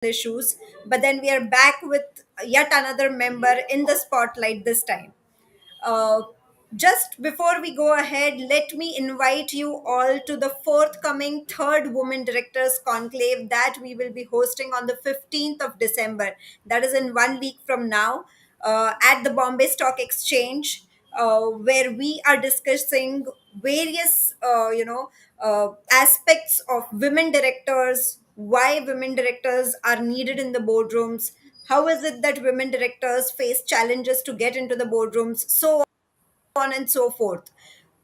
issues, but then we are back with yet another member in the spotlight this time. Uh, just before we go ahead, let me invite you all to the forthcoming third Women Directors Conclave that we will be hosting on the 15th of December. That is in 1 week from now at the Bombay Stock Exchange, where we are discussing various, aspects of women directors, why women directors are needed in the boardrooms, how is it that women directors face challenges to get into the boardrooms, so on and so forth.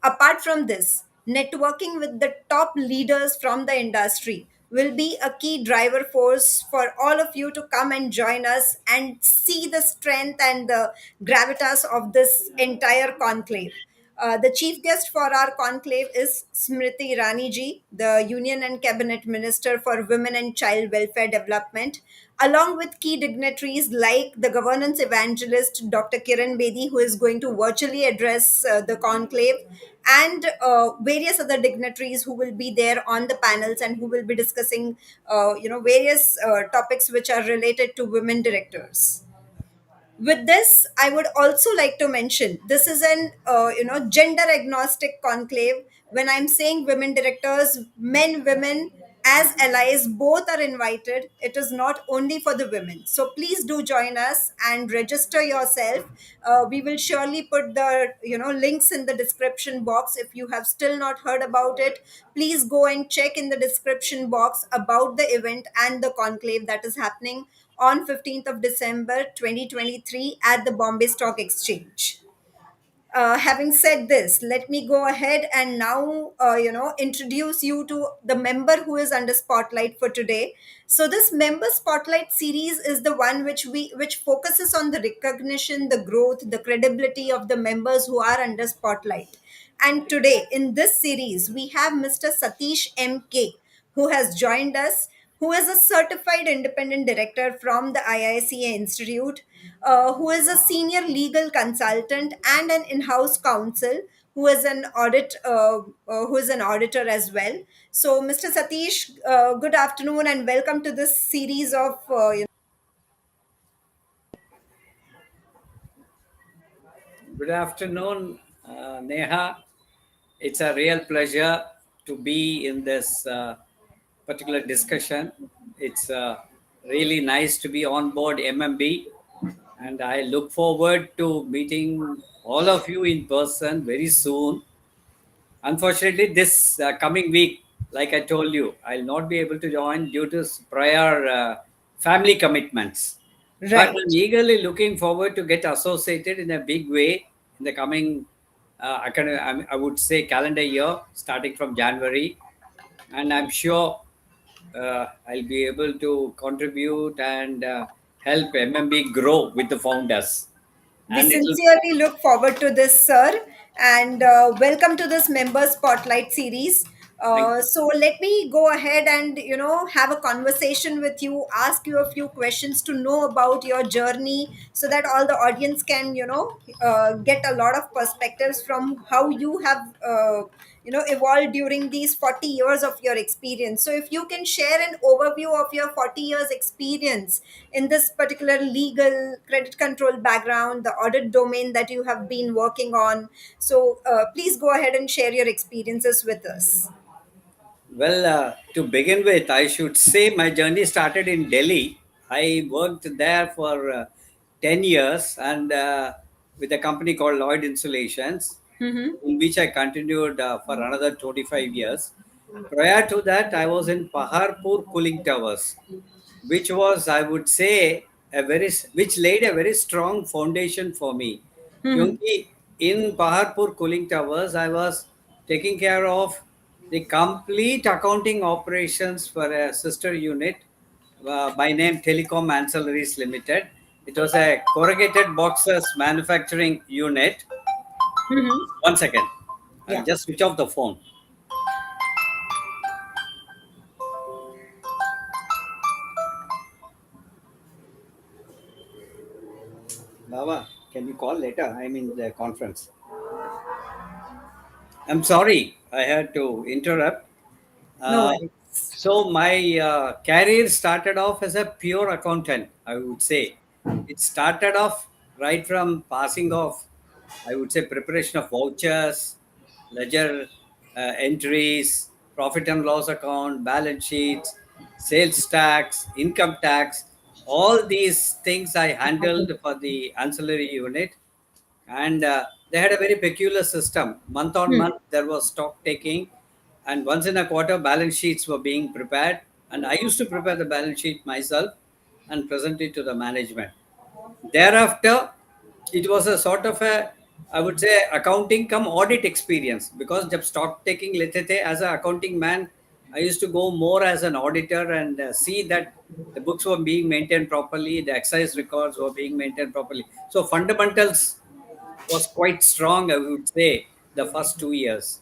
Apart from this, networking with the top leaders from the industry will be a key driver force for all of you to come and join us and see the strength and the gravitas of this entire conclave. The chief guest for our conclave is Smriti Irani ji, the Union and Cabinet Minister for Women and Child Welfare Development, along with key dignitaries like the governance evangelist Dr. Kiran Bedi, who is going to virtually address the conclave, and various other dignitaries who will be there on the panels and who will be discussing, various topics which are related to women directors. With this, I would also like to mention this is an gender agnostic conclave. When I'm saying women directors, men, women as allies both are invited. It is not only for the women, so please do join us and register yourself. We will surely put the links in the description box. If you have still not heard about it, please go and check in the description box about the event and the conclave that is happening on 15th of December 2023 at the Bombay Stock Exchange. Having said this, let me go ahead and now introduce you to the member who is under spotlight for today. So this member spotlight series is the one which focuses on the recognition, the growth, the credibility of the members who are under spotlight. And today in this series we have Mr. Sateesh M K, who has joined us, who is a certified independent director from the IICA Institute, who is a senior legal consultant and an in-house counsel, who is an who is an auditor as well. So, Mr. Satish, good afternoon and welcome to this series of. Good afternoon, Neha. It's a real pleasure to be in this particular discussion. It's really nice to be on board MMB, and I look forward to meeting all of you in person very soon. Unfortunately, this coming week, like I told you, I'll not be able to join due to prior family commitments. But I'm Right. eagerly looking forward to get associated in a big way in the coming, I would say, calendar year, starting from January. And I'm sure I'll be able to contribute and help MMB grow with the founders. We And it'll sincerely look forward to this, sir, and welcome to this member spotlight series. thank So let me go ahead and have a conversation with you, ask you a few questions to know about your journey, so that all the audience can get a lot of perspectives from how you have evolved during these 40 years of your experience. So if you can share an overview of your 40 years experience in this particular legal credit control background, the audit domain that you have been working on. So please go ahead and share your experiences with us. Well, to begin with, I should say my journey started in Delhi. I worked there for 10 years and with a company called Lloyd Insulations, Mm-hmm. in which I continued for another 25 years. Prior to that, I was in Paharpur Cooling Towers, which was, I would say, which laid a very strong foundation for me. Mm-hmm. Kyunki in Paharpur Cooling Towers, I was taking care of the complete accounting operations for a sister unit by name Telecom Ancillaries Limited. It was a corrugated boxes manufacturing unit. Mm-hmm. One second, I'll Yeah. just switch off the phone. Baba, can you call later? I'm in the conference. I'm sorry, I had to interrupt. No Uh, worries. So my career started off as a pure accountant, I would say. It started off right from passing off, I would say, preparation of vouchers, ledger entries, profit and loss account, balance sheets, sales tax, income tax. All these things I handled for the ancillary unit, and they had a very peculiar system. Month on Hmm. month there was stock taking, and once in a quarter balance sheets were being prepared, and I used to prepare the balance sheet myself and present it to the management. Thereafter, it was a sort of a, I would say, accounting come audit experience, because जब stock taking लेते थे as a accounting man, I used to go more as an auditor and see that the books were being maintained properly, the exercise records were being maintained properly. So fundamentals was quite strong, I would say, the first 2 years.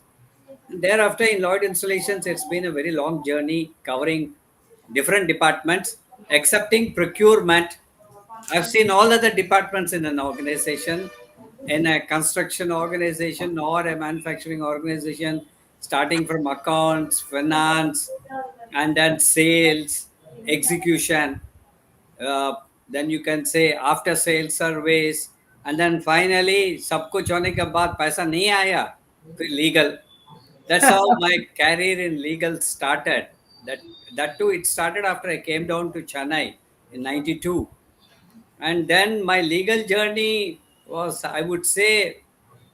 And thereafter, in Lloyd Installations, it's been a very long journey covering different departments, excepting procurement. I've seen all other departments in an organization, in a construction organization or a manufacturing organization, starting from accounts, finance, and then sales, execution. uh, then you can say after sales surveys, and then finally सब कुछ होने के बाद पैसा नहीं आया, फिर legal. That's how my career in legal started. That too, it started after I came down to Chennai in '92, and then my legal journey was, I would say,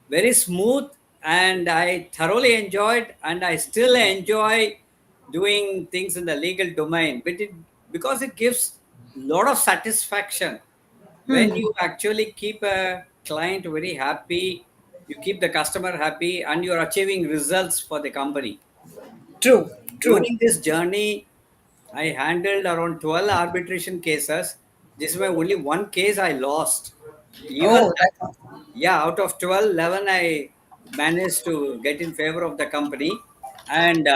very smooth, and I thoroughly enjoyed, and I still enjoy doing things in the legal domain, because it gives a lot of satisfaction when Hmm. you actually keep a client very happy, you keep the customer happy, and you're achieving results for the company. True. True. During this journey, I handled around 12 arbitration cases. This was only one case I lost. Even Oh, that, yeah, out of 12, 11 I managed to get in favor of the company. And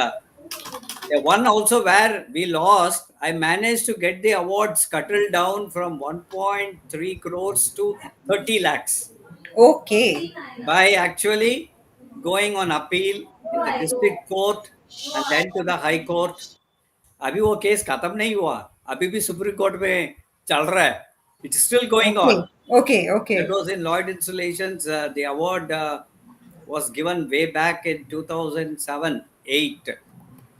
the one also where we lost, I managed to get the awards scuttled down from 1.3 crores to 30 lakhs okay. by actually going on appeal in the district court and then to the high court. अभी वो case खत्म नहीं हुआ, अभी भी supreme court में चल रहा है. It's still going on. Okay. Okay. That Okay. was in Lloyd Installations. The award was given way back in 2007 8,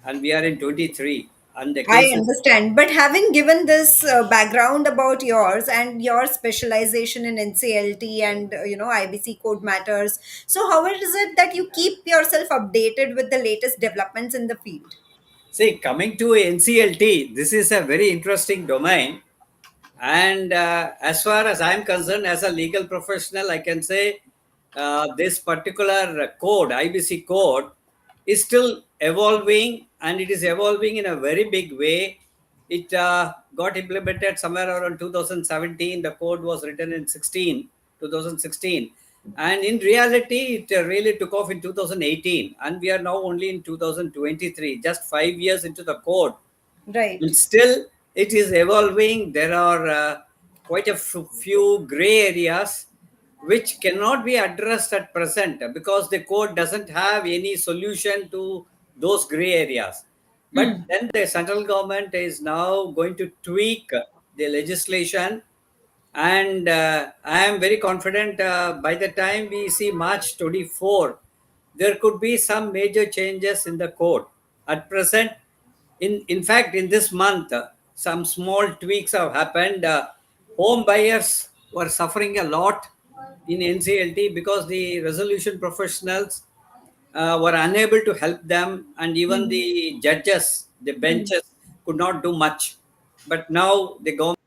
and we are in 23, and the I case is. understand. But having given this background about yours and your specialization in NCLT and IBC code matters, so how is it that you keep yourself updated with the latest developments in the field? See, coming to NCLT, this is a very interesting domain. And as far as I'm concerned, as a legal professional, I can say this particular code, IBC code, is still evolving, and it is evolving in a very big way. It got implemented somewhere around 2017. The code was written in 2016. And in reality, it really took off in 2018. And we are now only in 2023, just 5 years into the code, Right. and still it is evolving. There are quite a few gray areas which cannot be addressed at present, because the code doesn't have any solution to those gray areas. But Hmm. then the central government is now going to tweak the legislation, and I am very confident by the time we see March 24, there could be some major changes in the code. At present, in fact, in this month, some small tweaks have happened. Home buyers were suffering a lot in NCLT because the resolution professionals were unable to help them, and even the judges, the benches, could not do much. But now the government.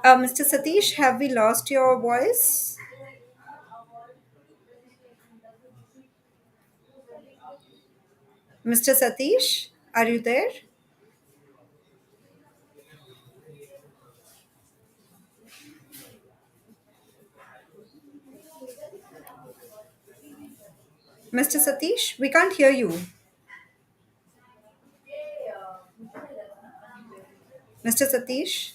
Mr. Satish, have we lost your voice? Mr. Satish, are you there? Mr. Satish, we can't hear you. Mr. Satish?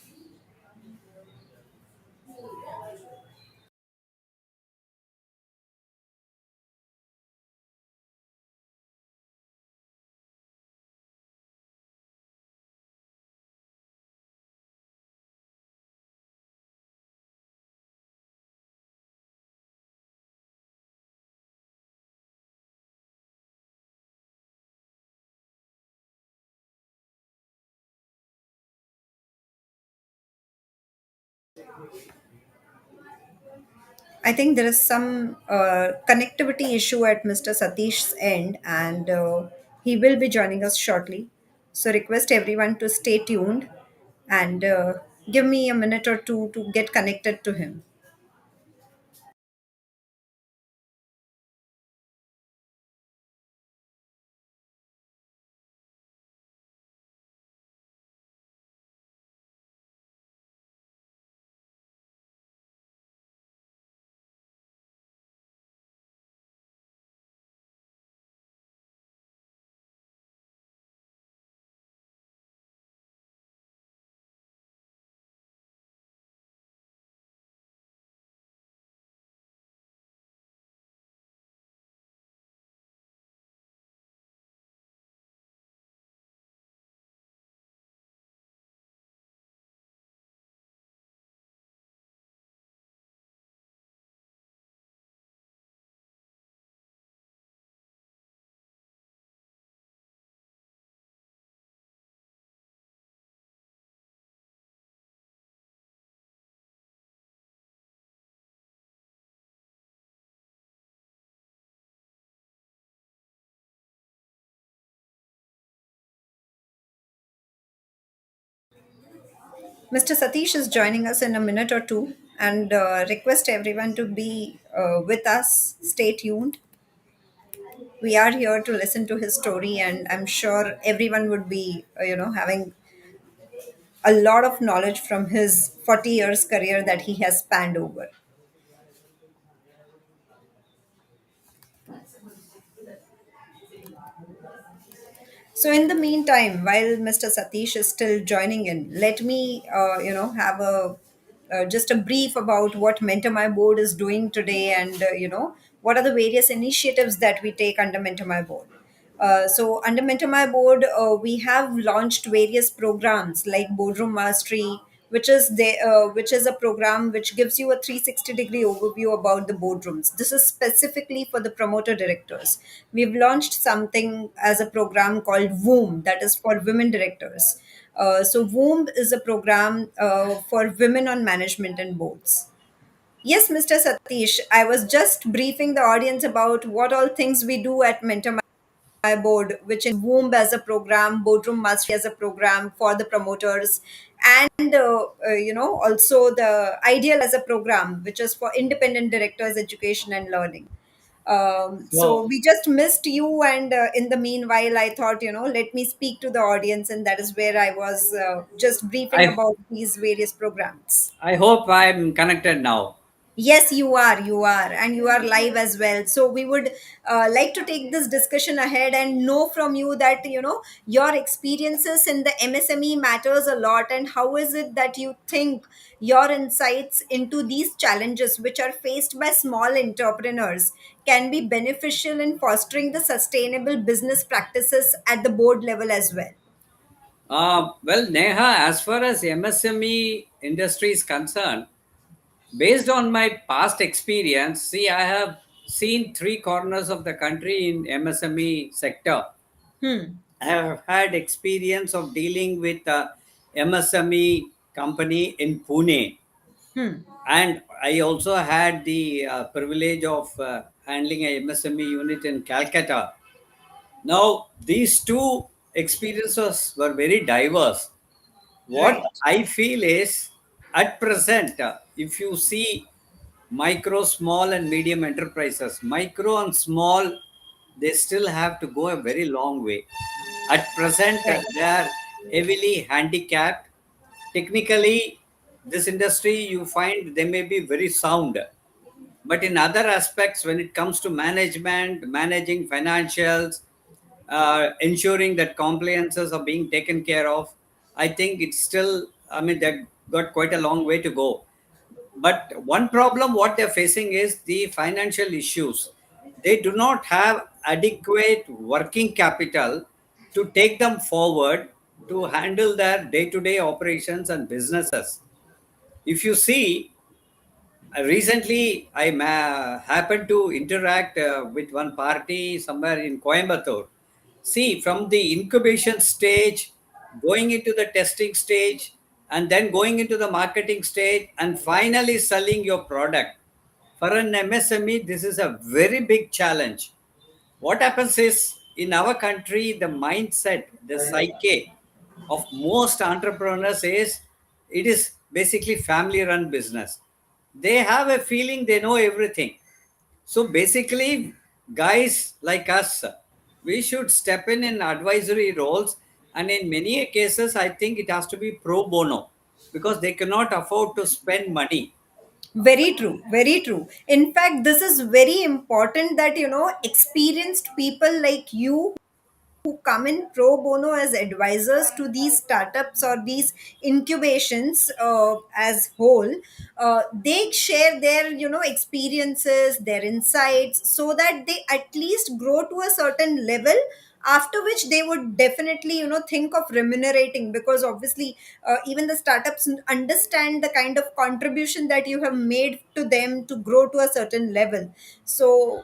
I think there is some connectivity issue at Mr. Satish's end, and he will be joining us shortly. So, request everyone to stay tuned and give me a minute or two to get connected to him. Mr. Satish is joining us in a minute or two, and request everyone to be with us. Stay tuned. We are here to listen to his story, and I'm sure everyone would be, having a lot of knowledge from his 40 years career that he has spanned over. So, in the meantime, while Mr. Satish is still joining in, let me, have a just a brief about what Mentor My Board is doing today, and what are the various initiatives that we take under Mentor My Board. So, under Mentor My Board, we have launched various programs like Boardroom Mastery, which is a program which gives you a 360-degree overview about the boardrooms. This is specifically for the promoter directors. We've launched something as a program called WOOM, that is for women directors. So WOOM is a program for women on management and boards. Yes, Mr. Satish, I was just briefing the audience about what all things we do at Mentor My Board, which in WOOM as a program, Boardroom Mastery as a program for the promoters, and also the Ideal as a program, which is for independent directors, education and learning. So So we just missed you, and in the meanwhile, I thought, let me speak to the audience, and that is where I was just briefing I about these various programs. I hope I'm connected now. Yes, you are, and you are live as well. So we would like to take this discussion ahead and know from you that your experiences in the MSME matters a lot, and how is it that you think your insights into these challenges which are faced by small entrepreneurs can be beneficial in fostering the sustainable business practices at the board level as well. Well, Neha, as far as MSME industry is concerned, based on my past experience, see, I have seen three corners of the country in MSME sector. Hmm. I have had experience of dealing with a MSME company in Pune, Hmm. and I also had the privilege of handling a MSME unit in Calcutta. Now, these two experiences were very diverse. What Right. I feel is, at present, if you see micro, small, and medium enterprises, micro and small, they still have to go a very long way. At present, Right. they are heavily handicapped. Technically, this industry, you find they may be very sound, but in other aspects, when it comes to management, managing financials, ensuring that compliances are being taken care of, I think it's still, I mean, they've got quite a long way to go. But one problem what they're facing is the financial issues. They do not have adequate working capital to take them forward to handle their day-to-day operations and businesses. If you see, recently I happened to interact with one party somewhere in Coimbatore. See, from the incubation stage, going into the testing stage, and then going into the marketing stage, and finally selling your product. For an MSME, this is a very big challenge. What happens is, in our country, the mindset, the psyche of most entrepreneurs is, it is basically family run business. They have a feeling they know everything. So basically, guys like us, we should step in advisory roles. And in many cases, I think it has to be pro bono, because they cannot afford to spend money. Very true, very true. In fact, this is very important that, experienced people like you who come in pro bono as advisors to these startups or these incubations as whole, they share their, experiences, their insights, so that they at least grow to a certain level, after which they would definitely, think of remunerating, because obviously even the startups understand the kind of contribution that you have made to them to grow to a certain level. So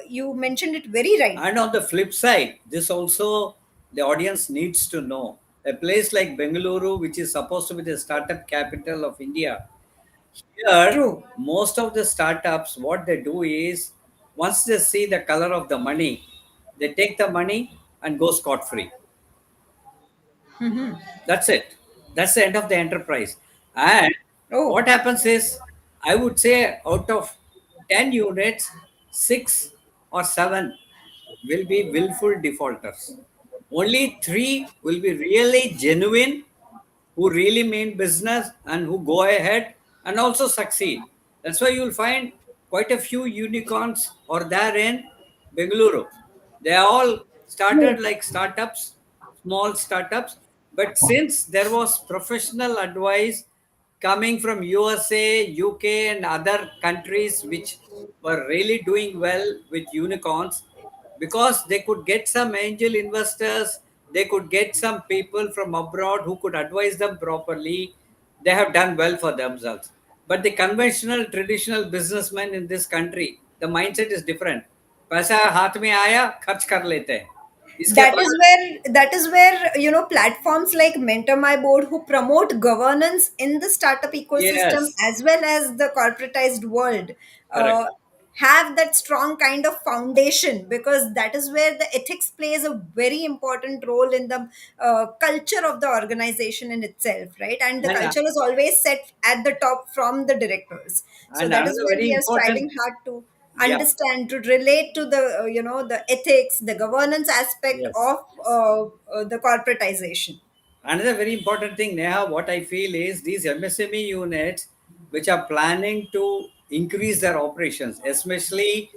you mentioned it very right. And on the flip side, this also the audience needs to know. A place like Bengaluru, which is supposed to be the startup capital of India, here True. most of the startups, what they do is, once they see the color of the money, they take the money and go scot free. That's it. That's the end of the enterprise. And Oh, what happens is, I would say out of 10 units, 6 or 7 will be willful defaulters. Only 3 will be really genuine, who really mean business and who go ahead and also succeed. That's why you'll find quite a few unicorns or there in Bengaluru. They all started like startups, small startups, but since there was professional advice coming from USA, UK, and other countries which were really doing well with unicorns, because they could get some angel investors, they could get some people from abroad who could advise them properly. They have done well for themselves. But the conventional, traditional businessmen in this country, the mindset is different. पैसा हाथ में आया खर्च कर लेते हैं इसके बाद that is where, platforms like Mentor My Board, who promote governance in the startup ecosystem yes, as well as the corporatized world, correct. uh, have that strong kind of foundation, because that is where the ethics plays a very important role in the culture of the organization in itself, right? And the And culture is always set at the top from the directors. So that is another where very we are important, striving hard to yeah, understand, to relate to the, the ethics, the governance aspect yes. of the corporatization. Another very important thing, Neha, what I feel is these MSME units which are planning to increase their operations, especially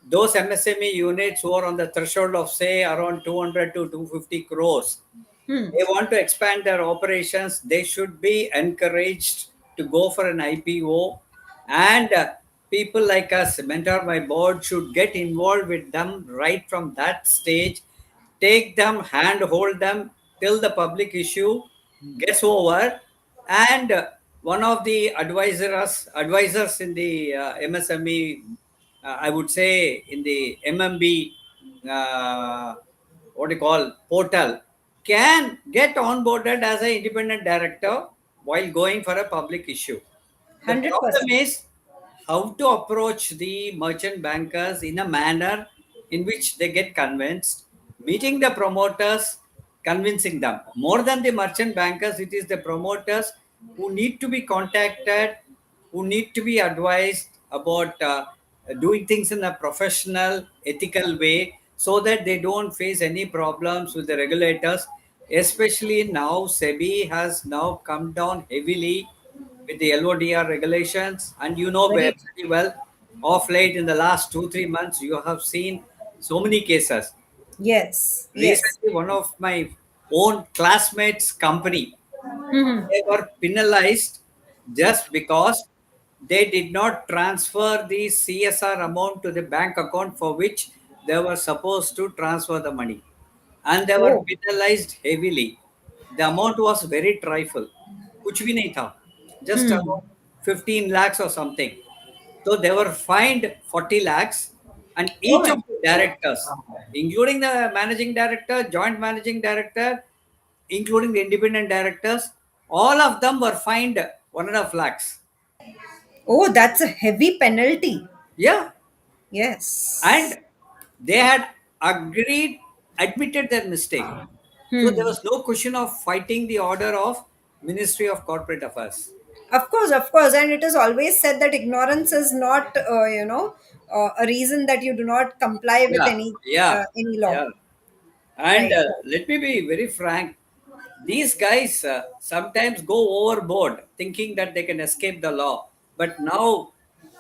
those MSME units who are on the threshold of, say, around 200 to 250 crores, Hmm. they want to expand their operations, they should be encouraged to go for an IPO. And people like us, Mentor My Board, should get involved with them right from that stage, take them, hand hold them till the public issue gets over. And one of the advisors in the MSME, I would say in the MMB, what do you call, portal, can get onboarded as an independent director while going for a public issue. The problem 100%. is how to approach the merchant bankers in a manner in which they get convinced, meeting the promoters, convincing them. More than the merchant bankers, it is the promoters who need to be contacted, who need to be advised about doing things in a professional, ethical way, so that they don't face any problems with the regulators. Especially now, SEBI has now come down heavily with the LODR regulations, and you know Very true. very well, of late in the last 2 3 months, you have seen so many cases. Yes, yes. Recently, one of my own classmates' company. Hmm. They were penalized just because they did not transfer the CSR amount to the bank account for which they were supposed to transfer the money. And they were Oh, penalized heavily. The amount was very trifle. कुछ भी नहीं था. Just about 15 lakhs or something. So they were fined 40 lakhs, and oh each my. of the directors, including the managing director, joint managing director, including the independent directors, all of them were fined 1.5 lakhs. Oh, that's a heavy penalty. Yeah, Yes. and they had agreed, admitted their mistake. So there Hmm. was no question of fighting the order of Ministry of Corporate Affairs. Of course, and it is always said that ignorance is not, a reason that you do not comply with Yeah, yeah, any law. yeah. And Right. let me be very frank. These guys sometimes go overboard thinking that they can escape the law. But now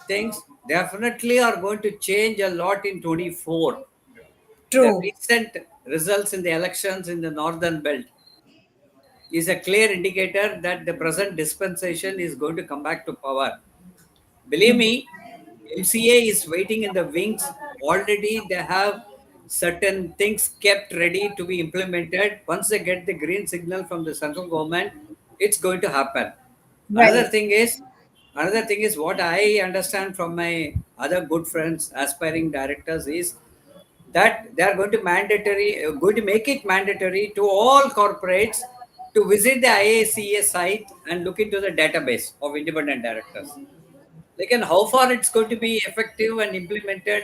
things definitely are going to change a lot in 24. The True. recent results in the elections in the northern belt is a clear indicator that the present dispensation is going to come back to power. Believe me, MCA is waiting in the wings. Already they have certain things kept ready to be implemented. Once they get the green signal from the central government, it's going to happen. Another Right. thing is, another thing is what I understand from my other good friends, aspiring directors, is that they are going to make it mandatory to all corporates to visit the IICA site and look into the database of independent directors. Again, how far it's going to be effective and implemented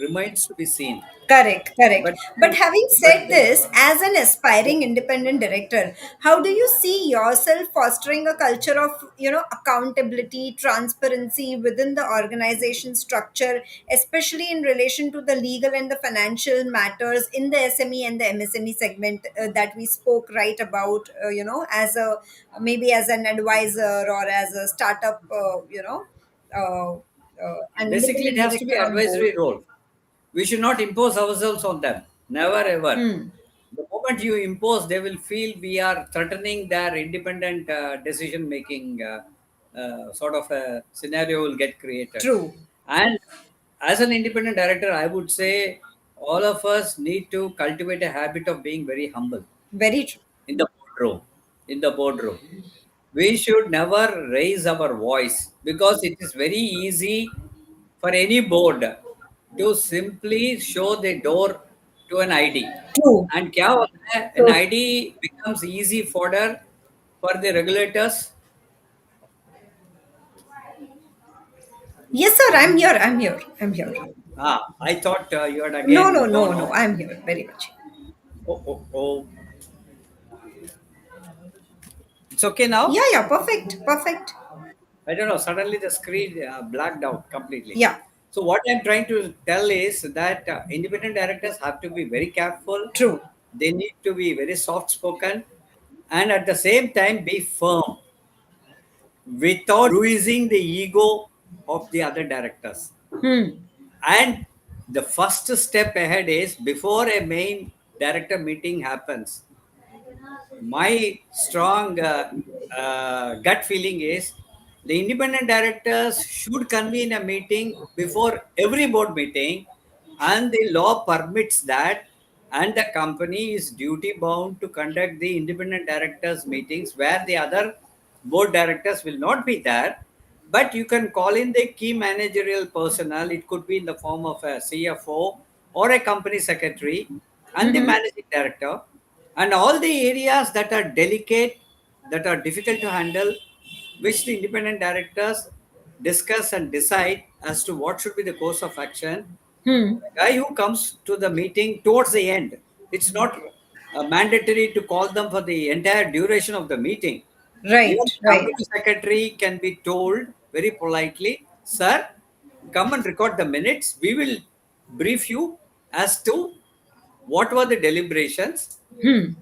remains to be seen. Correct, correct. But But having but said this, as an aspiring independent director, how do you see yourself fostering a culture of, accountability, transparency within the organization structure, especially in relation to the legal and the financial matters in the SME and the MSME segment that we spoke right about, as a maybe as an advisor or as a startup, an basically, it independent has to be director on board? advisory role. We should not impose ourselves on them. Never ever. Hmm. The moment you impose, they will feel we are threatening their independent decision making. Sort of a scenario will get created. True. And as an independent director, I would say all of us need to cultivate a habit of being very humble Very true. in the boardroom. In the boardroom, we should never raise our voice because it is very easy for any board to simply show the door to an ID. True. And क्या होता है, an True. ID becomes easy fodder for the regulators. Yes, sir. I'm here. I'm here. I'm here. I thought you had No, again no, no, gone no. off. I'm here. Very much. Oh, oh, oh. It's okay now. Yeah, yeah. Perfect. Perfect. I don't know. Suddenly the screen blacked out completely. Yeah. So what I'm trying to tell is that independent directors have to be very careful. True. They need to be very soft spoken, and at the same time be firm without bruising the ego of the other directors. Hmm. And the first step ahead is before a main director meeting happens, my strong gut feeling is the independent directors should convene a meeting before every board meeting, and the law permits that, and the company is duty bound to conduct the independent directors meetings where the other board directors will not be there, but you can call in the key managerial personnel. It could be in the form of a CFO or a company secretary and the Mm-hmm. managing director, and all the areas that are delicate, that are difficult to handle, which the independent directors discuss and decide as to what should be the course of action. Hmm. The guy who comes to the meeting towards the end, it's not mandatory to call them for the entire duration of the meeting. Even Right. the Right. company secretary can be told very politely, sir, come and record the minutes. We will brief you as to what were the deliberations. Hmm.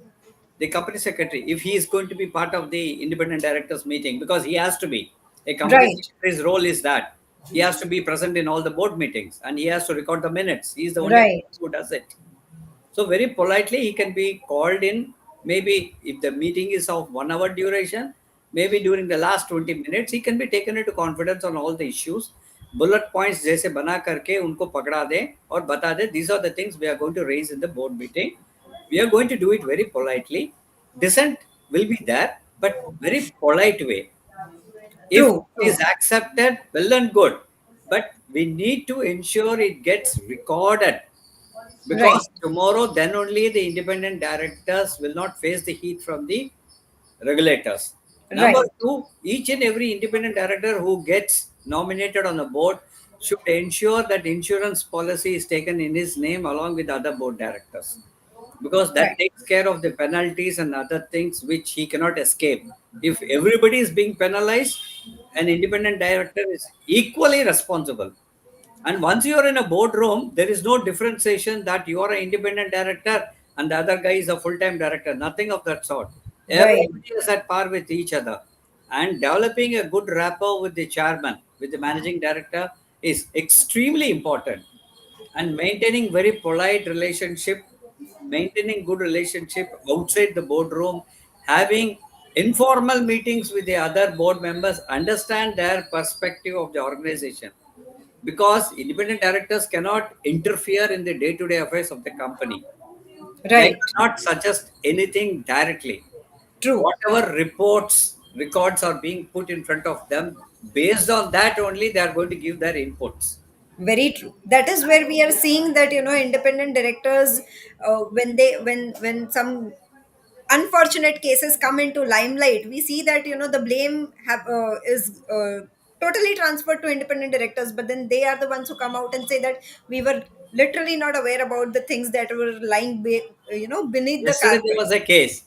The company secretary, if he is going to be part of the independent directors meeting, because he has to be, a company Right. secretary's role is that he has to be present in all the board meetings and he has to record the minutes. He is the only person Right. who does it. So very politely he can be called in Maybe if the meeting is of 1 hour duration, maybe during the last 20 minutes, he can be taken into confidence on all the issues. Bullet points जैसे बना करके उनको पकड़ा दें और बता दें, these are the things we are going to raise in the board meeting. We are going to do it very politely. Dissent will be there, but very polite way. If True, it true. is accepted, well and good. But we need to ensure it gets recorded, Right, because tomorrow then only the independent directors will not face the heat from the regulators. Number right, two, each and every independent director who gets nominated on the board should ensure that insurance policy is taken in his name along with other board directors, because that right, takes care of the penalties and other things which he cannot escape. If everybody is being penalized, an independent director is equally responsible. And once you are in a boardroom, there is no differentiation that you are an independent director and the other guy is a full time director. Nothing of that sort. right. Everybody is at par with each other. And developing a good rapport with the chairman, with the managing director, is extremely important. And maintaining very polite relationship, maintaining good relationship outside the boardroom, having informal meetings with the other board members, understand their perspective of the organization, because independent directors cannot interfere in the day-to-day affairs of the company. They Right. cannot suggest anything directly. True. Whatever records are being put in front of them, based on that only they are going to give their inputs. Very true. That is where we are seeing that, independent directors, when some unfortunate cases come into limelight, we see that, the blame is totally transferred to independent directors, but then they are the ones who come out and say that we were literally not aware about the things that were beneath the Yesterday there carpet. was a case,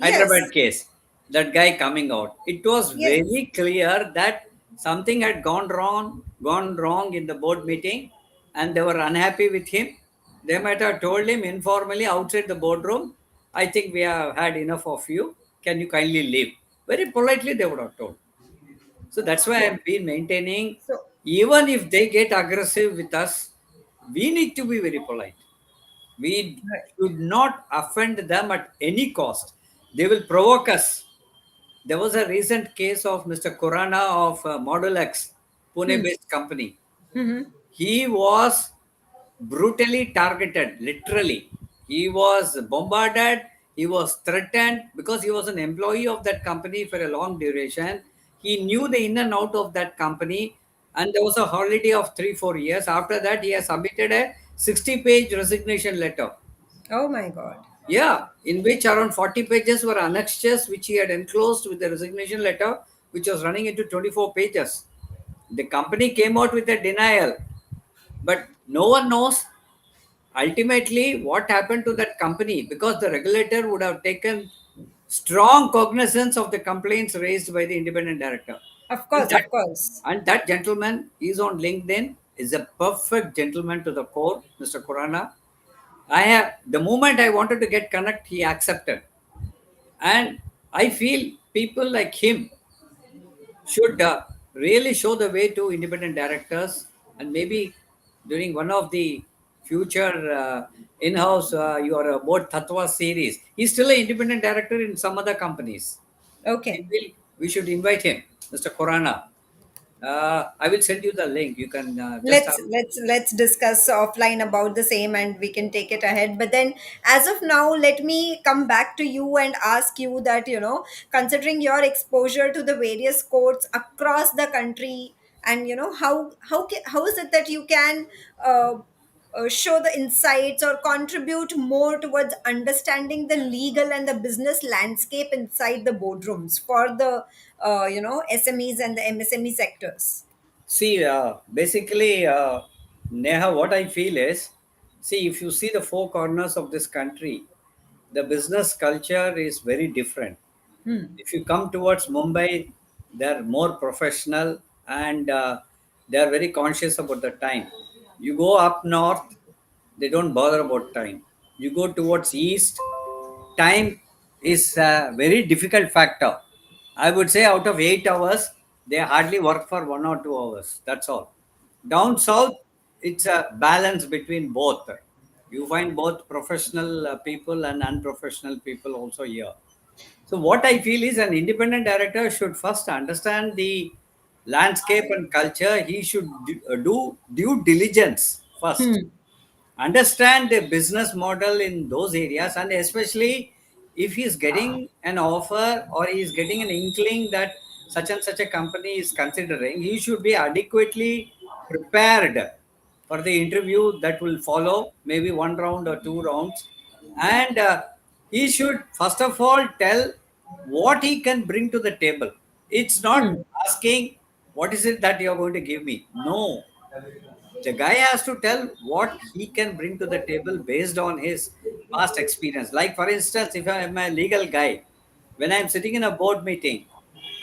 Hyderabad Yes, case, that guy coming out. It was yes. very clear that something had gone wrong in the board meeting, and they were unhappy with him. They might have told him informally outside the boardroom, I think we have had enough of you. Can you kindly leave? Very politely they would have told. So that's why So, I've been maintaining, so even if they get aggressive with us, we need to be very polite. We right. should not offend them at any cost. They will provoke us. There was a recent case of Mr. Kurana of Model X, Pune Hmm. based company. Mm-hmm. He was brutally targeted, literally. He was bombarded, he was threatened because he was an employee of that company for a long duration. He knew the in and out of that company, and there was a holiday of 3 4 years. After that, he has submitted a 60-page resignation letter. Oh my God. Yeah, in which around 40 pages were annexures which he had enclosed with the resignation letter, which was running into 24 pages. The company came out with a denial, but no one knows ultimately what happened to that company, because the regulator would have taken strong cognizance of the complaints raised by the independent director. Of And course, that, of course. and that gentleman is on LinkedIn, is a perfect gentleman to the core, Mr. Kurana. I have the moment I wanted to get connect, he accepted. And I feel people like him should really show the way to independent directors, and maybe during one of the future in-house your board Tatwa series, he's still an independent director in some other companies. Okay. We should invite him, Mr. Korana. I will send you the link. You can just have. Let's discuss offline about the same, and we can take it ahead. But then, as of now, let me come back to you and ask you that, considering your exposure to the various courts across the country, and how is it that you can uh, show the insights or contribute more towards understanding the legal and the business landscape inside the boardrooms for the SMEs and the MSME sectors. See, basically, Neha, what I feel is, see, if you see the four corners of this country, the business culture is very different. Hmm. If you come towards Mumbai, they're more professional, and they're very conscious about the time. You go up north, they don't bother about time. You go towards east, time is a very difficult factor. I would say out of 8 hours, they hardly work for 1 or 2 hours. That's all. Down south, it's a balance between both. You find both professional people and unprofessional people also here. So what I feel is an independent director should first understand the landscape and culture. He should do due diligence first, Hmm. understand the business model in those areas, and especially if he's getting an offer or he's getting an inkling that such and such a company is considering, he should be adequately prepared for the interview that will follow, maybe one round or two rounds. And he should first of all tell what he can bring to the table. It's not Hmm. asking what is it that you're going to give me. No, the guy has to tell what he can bring to the table based on his past experience. Like, for instance, if I am a legal guy, when I'm sitting in a board meeting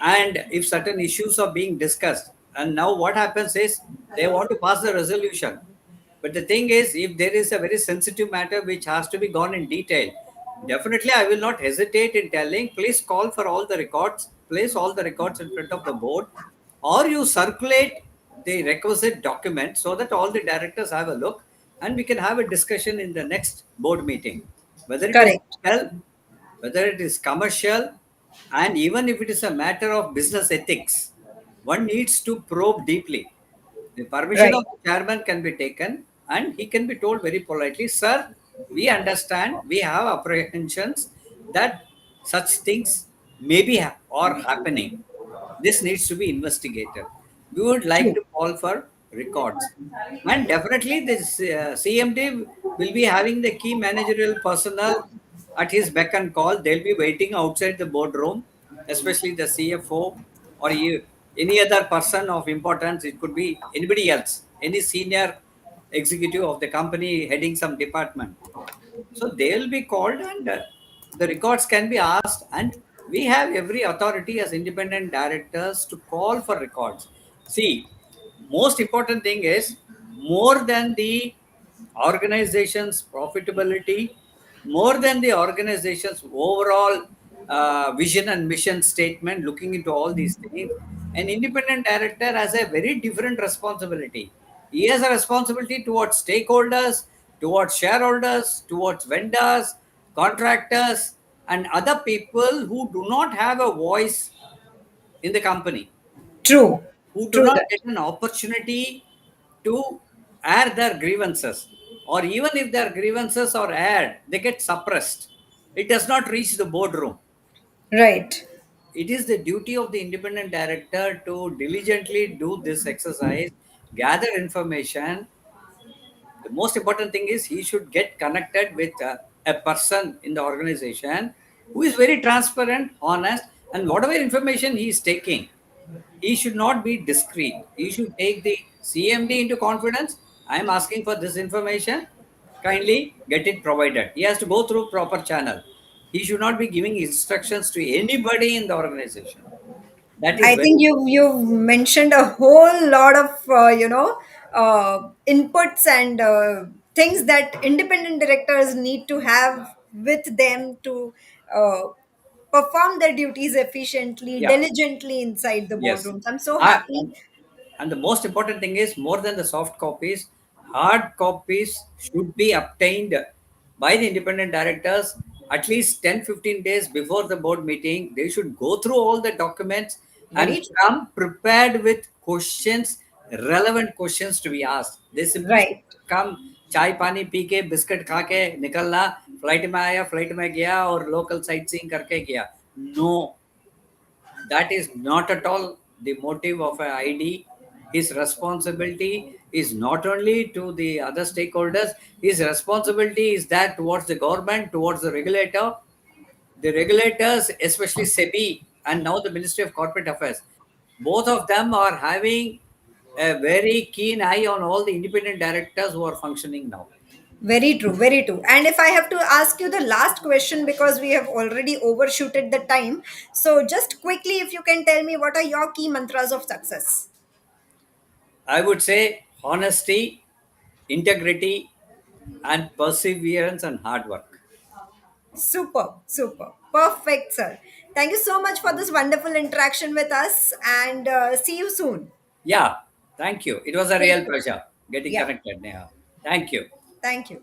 and if certain issues are being discussed, and now what happens is they want to pass the resolution. But the thing is, if there is a very sensitive matter which has to be gone in detail, definitely I will not hesitate in telling, please call for all the records, place all the records in front of the board, or you circulate the requisite document so that all the directors have a look and we can have a discussion in the next board meeting. Whether it is Correct. legal, whether it is commercial, and even if it is a matter of business ethics, one needs to probe deeply. The permission of Right. the chairman can be taken, and he can be told very politely, sir, we understand, we have apprehensions that such things may be or happening. This needs to be investigated. We would like True. to call for records. And definitely, this CMD will be having the key managerial personnel at his beck and call. They'll be waiting outside the boardroom, especially the CFO or any other person of importance. It could be anybody else, any senior executive of the company heading some department. So they will be called, and the records can be asked. And we have every authority as independent directors to call for records. See, most important thing is more than the organization's profitability, more than the organization's overall vision and mission statement, looking into all these things, an independent director has a very different responsibility. He has a responsibility towards stakeholders, towards shareholders, towards vendors, contractors, and other people who do not have a voice in the company, True. who do True not that. get an opportunity to air their grievances, or even if their grievances are aired, they get suppressed. It does not reach the boardroom. Right. It is the duty of the independent director to diligently do this exercise, gather information. The most important thing is he should get connected with a person in the organization who is very transparent, honest, and whatever information he is taking, he should not be discreet. He should take the CMD into confidence. I am asking for this information. Kindly get it provided. He has to go through proper channel. He should not be giving instructions to anybody in the organization. That is I very think you've mentioned a whole lot of inputs and things that independent directors need to have with them to uh, perform their duties efficiently, yeah. diligently inside the Yes. boardrooms. I'm so Ah, happy. and the most important thing is more than the soft copies, hard copies should be obtained by the independent directors at least 10-15 days before the board meeting. They should go through all the documents and Very true. come prepared with questions, relevant questions to be asked. They simply should Right. come चाय पानी P के biscuit खा के निकलना, flight में आया, flight में गया और लोकल साइट सीइंग करके गया. No, that is not at all the motive of a ID. His responsibility is not only to the other stakeholders, his responsibility is that towards the government, towards the regulator. The regulators, especially SEBI and now the Ministry of Corporate Affairs, both of them are having a very keen eye on all the independent directors who are functioning now. Very true, very true. And if I have to ask you the last question, because we have already overshooted the time, so just quickly, if you can tell me what are your key mantras of success? I would say honesty, integrity, and perseverance and hard work. Super, super. Perfect, sir. Thank you so much for this wonderful interaction with us and see you soon. Yeah, thank you. It was a Take real care. pleasure getting Yeah, connected, Neha. Thank you. thank you.